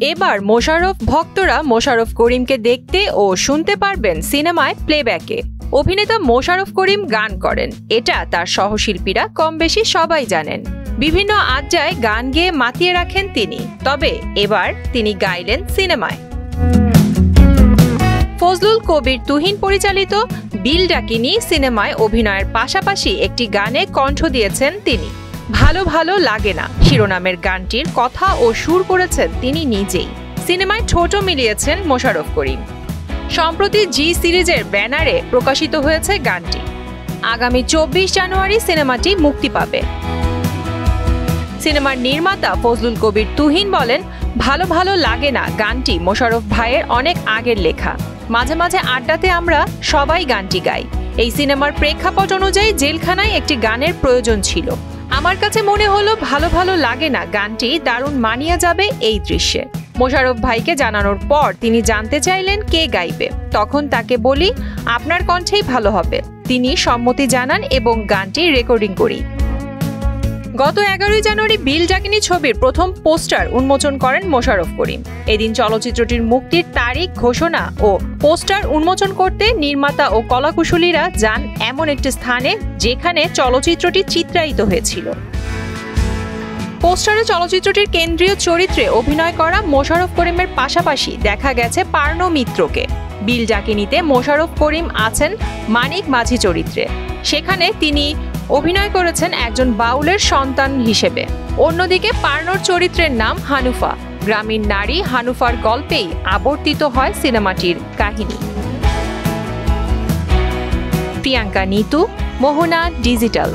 এবার মোশাররফ ভক্তরা মোশাররফ করিমকে দেখতে ও শুনতে পারবেন সিনেমায় প্লেব্যাকে। অভিনেতা মোশাররফ করিম গান করেন, এটা তার সহশিল্পীরা কম বেশি সবাই জানেন। বিভিন্ন আড্ডায় গান গেয়ে মাতিয়ে রাখেন তিনি। তবে এবার তিনি গাইলেন সিনেমায়। ফজলুল কবির তুহিন পরিচালিত বিল ডাকিনী সিনেমায় অভিনয়ের পাশাপাশি একটি গানে কণ্ঠ দিয়েছেন তিনি। ভালো ভালো লাগে না শিরোনামের গানটির কথা ও সুর করেছেন তিনি নিজেই। সিনেমায় ঠোঁটও মিলিয়েছেন মোশাররফ করিম। সম্প্রতি জি সিরিজের ব্যানারে প্রকাশিত হয়েছে গানটি। আগামী 24 জানুয়ারি সিনেমাটি মুক্তি পাবে। সিনেমার নির্মাতা ফজলুল কবির তুহিন বলেন, ভালো ভালো লাগে না গানটি মোশাররফ ভাইয়ের অনেক আগের লেখা। মাঝে মাঝে আড্ডাতে আমরা সবাই গানটি গাই। এই সিনেমার প্রেক্ষাপট অনুযায়ী জেলখানায় একটি গানের প্রয়োজন ছিল। আমার কাছে মনে হলো ভালো ভালো লাগে না গানটি দারুণ মানিয়ে যাবে এই দৃশ্যে। মোশাররফ ভাইকে জানানোর পর তিনি জানতে চাইলেন কে গাইবে। তখন তাকে বলি, আপনার কণ্ঠেই ভালো হবে। তিনি সম্মতি জানান এবং গানটি রেকর্ডিং করি। গত 11 জানুয়ারি বিল ডাকিনী ছবির প্রথম পোস্টার উন্মোচন করেন মোশাররফ করিম। এদিন চলচ্চিত্রটির মুক্তির তারিখ ঘোষণা ও পোস্টার উন্মোচন করতে নির্মাতা ও কলাকুশলীরা যান এমন একটি স্থানে যেখানে চলচ্চিত্রটি চিত্রায়িত হয়েছিল। পোস্টারে চলচ্চিত্রটির কেন্দ্রীয় চরিত্রে অভিনয় করা মোশাররফ করিমের পাশাপাশি দেখা গেছে পার্নো মিত্রকে। বিল ডাকিনীতে মোশাররফ করিম আছেন মানিক মাঝি চরিত্রে। সেখানে তিনি অভিনয় করেছেন একজন বাউলের সন্তান হিসেবে। অন্যদিকে পার্নোর চরিত্রের নাম হানুফা। গ্রামীণ নারী হানুফার গল্পেই আবর্তিত হয় সিনেমাটির কাহিনী। প্রিয়াঙ্কা নিতু, মোহনা ডিজিটাল।